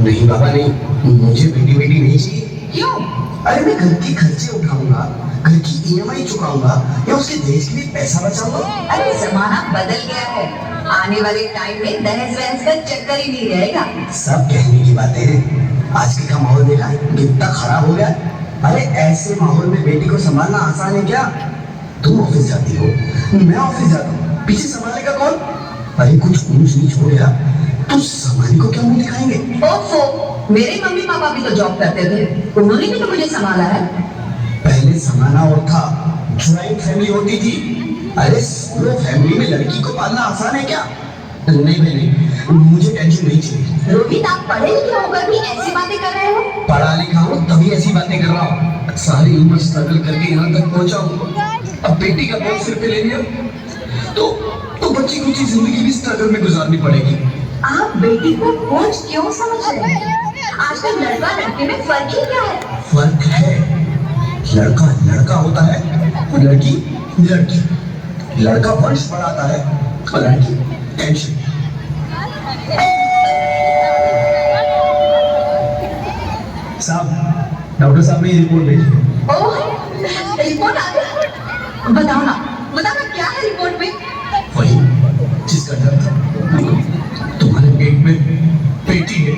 नहीं बाबा नहीं, मुझे बेटी बेटी नहीं चाहिए। क्यों? अरे मैं घर के खर्चे उठाऊंगा, घर की ईएमआई चुकाऊंगा या उसके दहेज के लिए पैसा बचाऊंगा। अरे जमाना बदल गया है, आने वाले टाइम में दहेज वहेज का चक्कर ही नहीं रहेगा। सब कहने की बातें हैं, आजकल का माहौल देखा कितना खराब हो गया। अरे ऐसे माहौल में बेटी को संभालना आसान है क्या? तुम ऑफिस जाती हो, मैं ऑफिस जाता हूँ, पीछे संभालेगा कौन? अरे कुछ ऊंच नीच हो गया तो संभाली को क्या मुंह दिखाएंगे? ओफो, मेरे मम्मी पापा भी तो जॉब करते थे, उन्होंने भी तो मुझे संभाला है। पहले जमाना और था, ज्वाइंट फैमिली होती थी। अरे सोलो फैमिली में लड़की को पालना आसान है क्या? नहीं भाई नहीं, मुझे टेंशन नहीं चाहिए। रोहित, आप पढ़े लिखे होकर भी ऐसी बातें कर रहे हो? पढ़ा लिखा हूँ तभी ऐसी बातें कर रहा हूँ। सारी उम्र स्ट्रगल करके यहाँ तक पहुँचा हूँ, अब बेटी का बोझ सिर पे ले लिया तो बच्ची कुछ जिंदगी भी स्ट्रगल में गुजारनी पड़ेगी। आप बेटी को बोझ क्यों समझ रहे हैं? आजकल लड़का लड़के में फर्क ही क्या है? फर्क है, लड़का लड़का होता है, लड़की लड़की। लड़का वंश बढ़ाता है और लड़की टेंशन। साहब, डॉक्टर साहब ने ये रिपोर्ट भेजी है। ओह, रिपोर्ट आ गई? बताओ ना क्या है रिपोर्ट में? वही जिसका डर था, तुम्हारे पेट में बेटी है।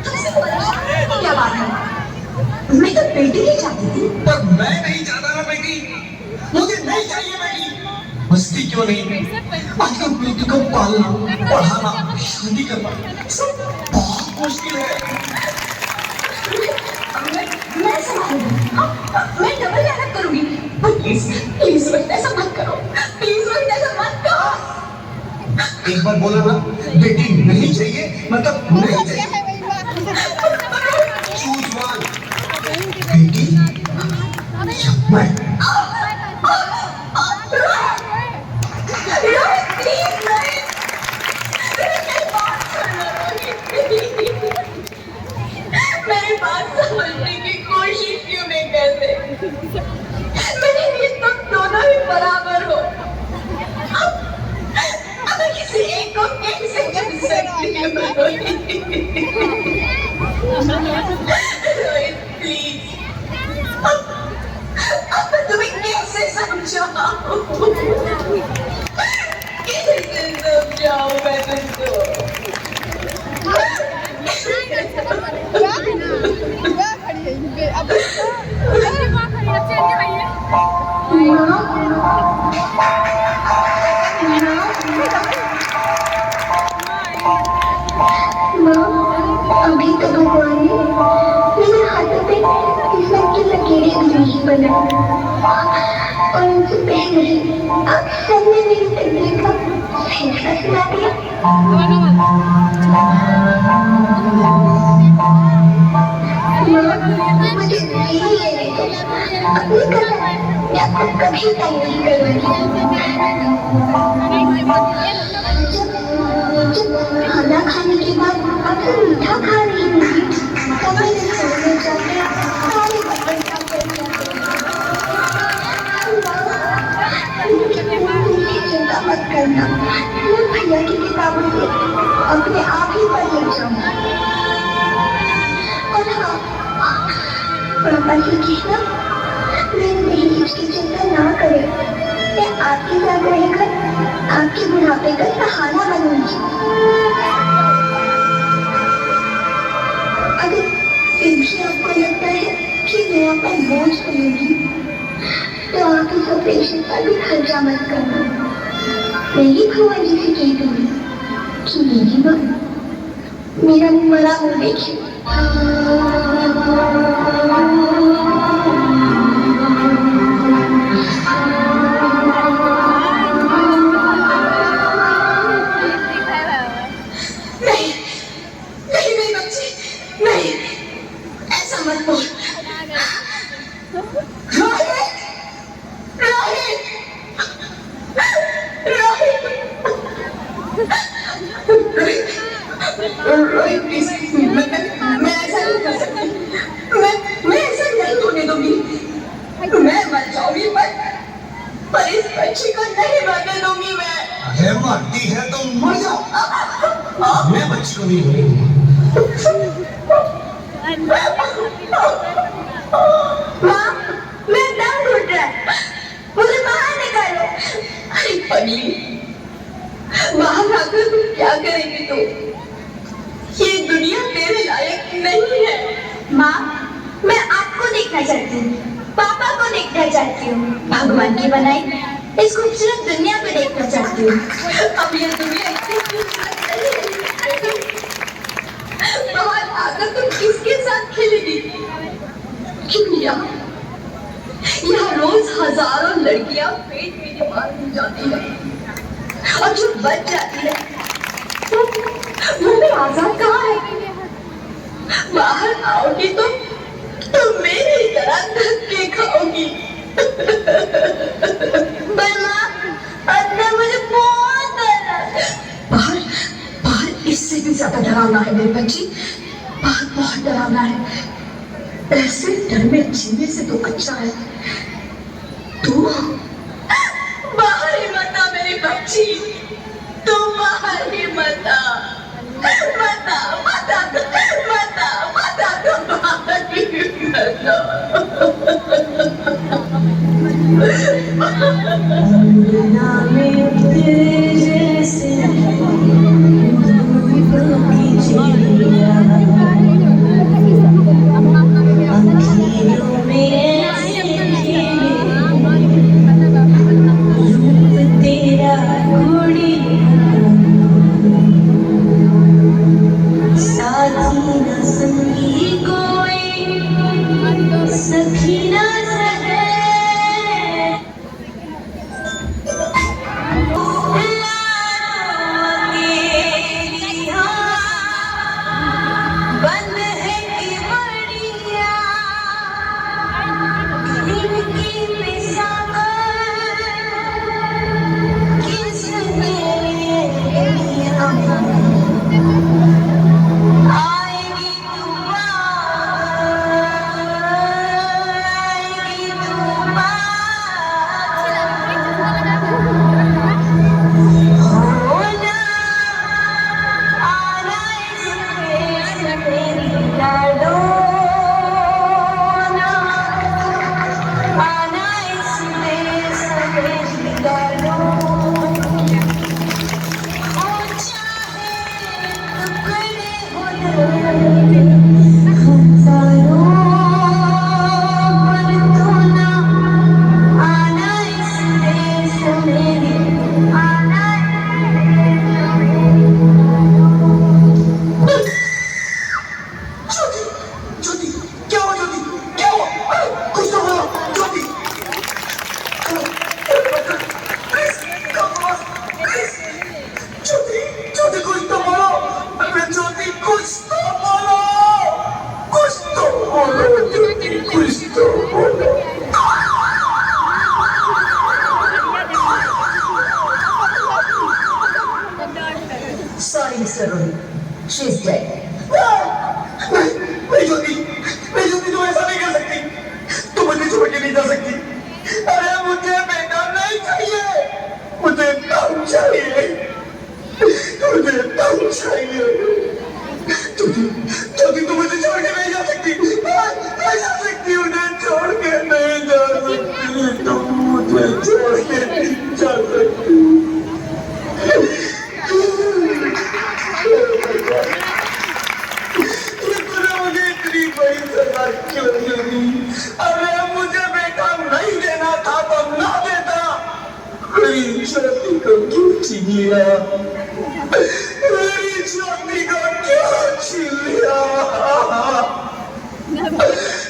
तुमसे परेशान क्या बात है? मैं तो बेटी ही चाहती थी। पर मैं नहीं चाहता ना बेटी, मुझे नहीं चाहिए बेटी। मस्ती क्यों नहीं, आजकल बेटी को पालना, पढ़ाना, शादी करना सब बहुत मुश्किल है। मैं संभालूंगी, मैं डबल मेहनत करूंगी। प्लीज प्लीज रोहित, ऐसा मत करो, प्लीज रोहित, ऐसा मत करो। एक बार बोला ना बेटी नहीं चाहिए मतलब नहीं चाहिए। चूज वन, बेटी या मैं। रोहित प्लीज, रोहित मेरी बात सुनो रोहित, मेरी बात समझने की कोशिश क्यों नहीं करते? मेरे लिए तुम दोनों ही बराबर हो। अब किसी एक को कैसे कर सकती हूँ? रोहित प्लीज, अब मैं तुम्हें कैसे समझाऊं? कैसे समझाऊं मैं तुमको? अभी तो भगवान ने मेरे हाथों पे किस्मत की लकीरें भी नहीं बनाई और उनसे पहले ही आप सबने मेरी तकदीर का फैसला सुना दिया। मुझे यही लेने दो, अपनी कसम मैं आपको कभी तंग नहीं करूंगी। खाना खाने के बाद अक्सर मीठा खा रही होगी, तब मैंने सोचने जाके सारे बर्तन साफ कर दिया। चिंता मत करना, मैं भैया की किताबों से अपने आप ही पढ़ ले जाऊंगा। और हाँ, पापा से कहना मेरे दहेज की चिंता ना करें, मैं आपके साथ रहकर आपके बुढ़ापे का सहारा बनूंगी। अगर फिर भी आपको लगता है कि मैं आप पर बोझ बनूंगी तो आप इस ऑपरेशन पर भी खर्चा मत करना। मैं ही भगवान जी से कह दूंगी कि मेरी माँ मेरा मरा हो देखिए। मैं ऐसा नहीं कर सकती, मैं ऐसा नहीं होने दूंगी। मैं मर जाऊंगी पर इस बच्ची को नहीं मरने दूंगी मैं। अरे मरती है तो मर जाओ, मैं बच्ची को नहीं होने दूंगा। माँ, मैं दम घुट रहा है, मुझे बाहर निकालो। अरे पगली, बाहर आकर तुम क्या करेगी तू? ये दुनिया तेरे लायक नहीं है। माँ, मैं आपको देखना चाहती हूँ, पापा को देखना चाहती हूँ, भगवान की बनाई इस खूबसूरत दुनिया को देखना चाहती हूँ। अब ये दुनिया इतनी खूबसूरत नहीं है। बाहर आकर तुम किसके साथ खेलेगी? क्यों यहाँ रोज हजारों लड़कियां पेट में बीमार हो जाती है, और जो बच जाती है वो भी आजाद कहाँ है? बाहर आओगी तो मेरी तरह धक्के खाओगी। पर माँ, अंदर मुझे बहुत डर है। बाहर बाहर इससे भी ज्यादा डरावना है मेरी बच्ची, बाहर बहुत डरावना है। ऐसे डर में जीने से तो अच्छा है तू बाहर ही मत आ मेरी बच्ची, तू बाहर ही मत आ, मत आ, मत आ, मत आ, मत आ, तू बाहर ही मत Sorry, Mr. Rohit. She's dead. नहीं ज्योति, तुम ऐसा नहीं कर सकती, तुम मुझे छोड़ के नहीं जा सकती। अरे मुझे बेटा नहीं चाहिए, मुझे दम चाहिए, मुझे दम चाहिए। ज्योति, तुम मुझे छोड़ के नहीं जा सकती, नहीं जा सकती, उन्हें छोड़ के नहीं जा सकती, तुम मुझे छोड़ के नहीं जा सकती। अरे मुझे बेटा नहीं देना था तो ना देता, मेरी ज्योति को क्यों छीन लिया, मेरी ज्योति को क्यों छीन लिया,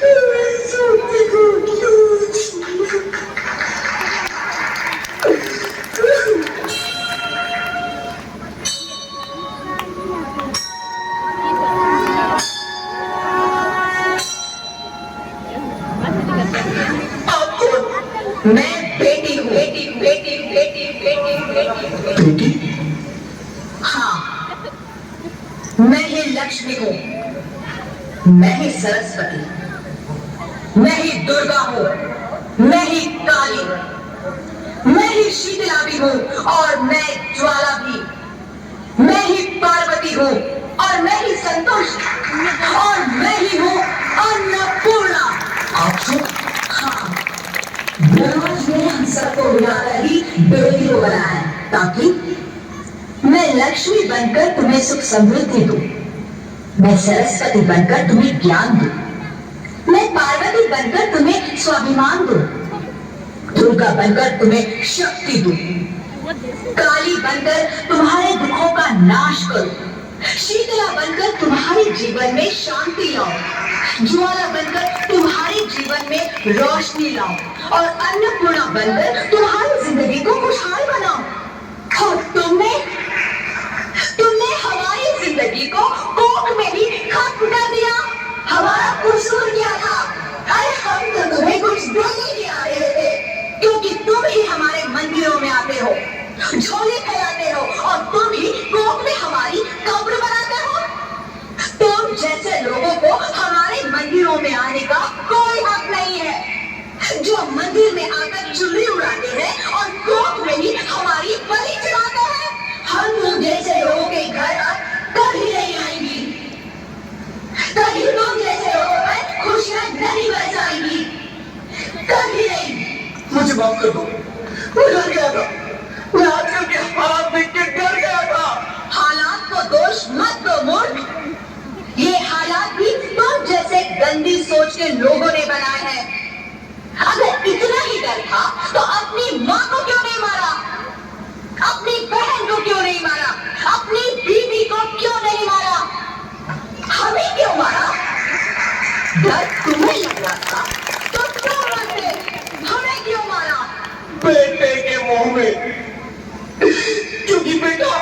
मेरी ज्योति को क्यों छीन लिया। मैं बेटी हूँ, बेटी? हाँ, मैं ही लक्ष्मी हूँ, मैं ही सरस्वती, मैं ही दुर्गा हूँ, मैं ही काली, मैं ही शीतला भी हूँ और मैं ज्वाला भी, मैं ही पार्वती हूँ और मैं ही संतोष बुलाकर ही बेटी को बनाया है, ताकि मैं लक्ष्मी बनकर तुम्हें सुख समृद्धि दूं, मैं सरस्वती बनकर तुम्हें ज्ञान दूं, मैं पार्वती बनकर तुम्हें स्वाभिमान दूं, दुर्गा बनकर तुम्हें शक्ति दूं, काली बनकर तुम्हारे दुखों का नाश करूं, शीतला बनकर तुम्हारे जीवन में शांति लाऊं, ज्वाला बनकर तुम्हारे जीवन में रोशनी लाऊं और अन्नपूर्णा बनकर तुम्हारी जिंदगी को खुशहाल बनाऊं। और तुमने हमारी जिंदगी को कोख में ही खत्म कर दिया। हमारा कसूर क्या था? अरे हम तो तुम्हें कुछ देने नहीं आ रहे थे, क्योंकि तुम ही हमारे मंदिरों में आते हो, झोले फैलाते हो और तुम ही कोख में हमारी कब्र बनाते हो। तुम जैसे लोगों को हमारे मंदिरों में आने का कोई हक नहीं है, जो मंदिर में आकर चुल्ली उड़ाते हैं और कोख में ही हमारी बलि चढ़ाते हैं। हम तुम जैसे लोगों के घर कभी नहीं आएंगी, कभी तुम जैसे लोगों में खुशियां नहीं बरसाएंगी, कभी नहीं। मुझे माफ कर दो, मैं डर गया था, मैं आजकल के हालात देख के डर गया था। हालात को दोष मत दो मूर्ख, ये हालात भी तुम जैसे गंदी सोच के लोगों ने बनाए हैं। अगर इतना ही डर था तो अपनी माँ को क्यों नहीं मारा, अपनी बहन को क्यों नहीं मारा, अपनी बीवी को क्यों नहीं मारा, हमें क्यों मारा? डर तुम्हें लग रहा था तो क्यों मरते, हमें क्यों मारा? बेटे के मुंह में, क्योंकि बेटा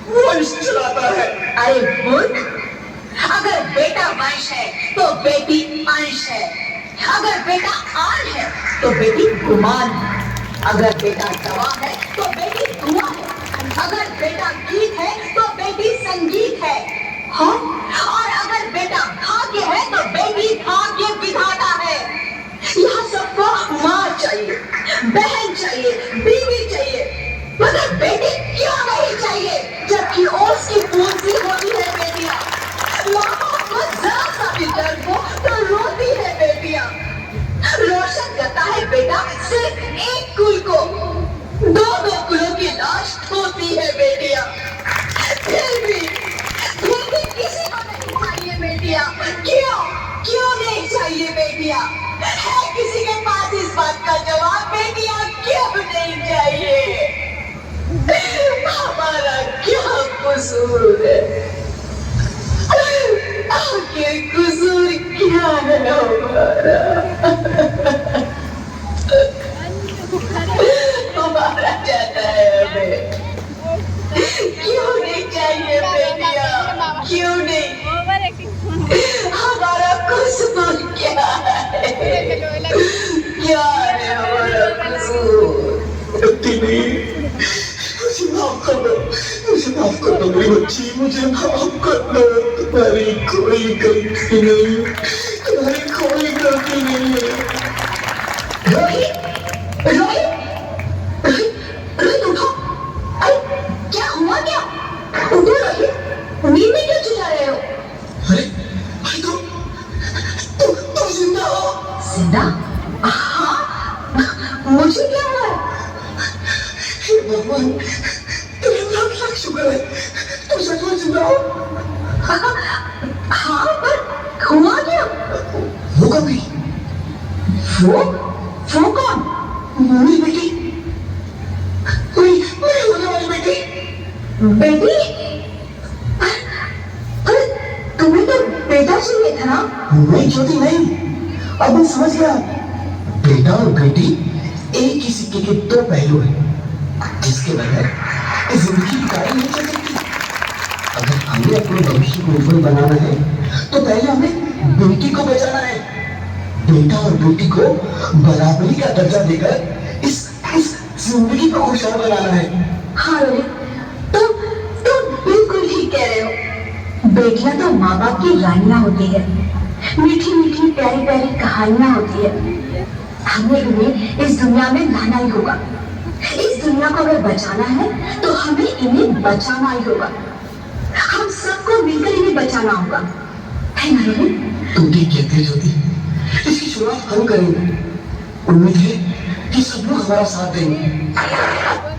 वंश चलाता है। अरे मूर्ख, अगर बेटा वंश है तो बेटी अंश है, अगर बेटा आन है तो बेटी गुमान है, अगर बेटा दवा है तो बेटी दुआ है, अगर बेटा गीत है तो बेटी संगीत है, हाँ? और अगर बेटा भाग्य है तो बेटी भाग्य विधाता है। यहाँ सबको माँ चाहिए, बहन चाहिए, बीवी चाहिए, मगर बेटी क्यों नहीं चाहिए? जबकि उसकी पूंजी होती है बेटियां, माँ को जरा सा भी दर्द हो तो रोती है बेटियां, रोशन करता है बेटा सिर्फ एक कुल को, दो दो कुलों की लाश होती है बेटियां। फिर भी किसी को नहीं चाहिए बेटियां, क्यों नहीं चाहिए बेटियां? है किसी के पास इस बात का जवाब? बेटियां क्यों नहीं चाहिए? हमारा क्या कसूर है? आखिर कसूर क्या है हमारा? हमारा जाता है हमें, क्यों नहीं चाहिए बेटियां, क्यों नहीं? हमारा कसूर क्या है? क्या है हमारा कसूर? मुझे माफ कर दो, मुझे माफ कर दो मेरी बच्ची, मुझे माफ कर दो। तुम्हारी कोई गलती नहीं, तुम्हारी कोई गलती नहीं है। रोहित, रोहित, रोहित उठो। अरे क्या हुआ क्या? उठो रोहित, नींद में क्यों चिल्ला रहे हो? अरे अरे तुम जिंदा हो? जिंदा? हाँ, मुझे क्या हुआ है? हे भगवान, तेरे लाख लाख शुक्र है, तुम सच में जिंदा हो। हाँ, पर हुआ क्या? वो कभी वो कौन? मेरी बेटी, मेरी होने वाली बेटी। बेटी? अरे तुम्हें तो बेटा चाहिए था ना? नहीं ज्योति नहीं, अब मैं समझ गया। बेटा और बेटी एक ही सिक्के के दो पहलू हैं, जिसके बगैर जिंदगी की गाड़ी नहीं चल सकती। अगर हमें अपने भविष्य को उज्जवल बनाना है तो पहले हमें बेटी को बचाना है। बेटा और बेटी को बराबरी का दर्जा देकर इस जिंदगी को खुशहाल बनाना है। हाँ रोहित, तुम बिल्कुल ठीक कह रहे हो। बेटियां तो माँ बाप की रानियां होती है, मीठी मीठी प्यारी प्यारी कहानियां होती है। हमें इन्हें इस दुनिया में लाना ही होगा। इस दुनिया को अगर बचाना है तो हमें इन्हें बचाना ही होगा। हम सबको मिलकर इन्हें बचाना होगा, है ना रोहित? तुम ठीक कहते हो ज्योति, इसकी शुरुआत हम करेंगे। उम्मीद है कि सब जरूर हमारा साथ देंगे।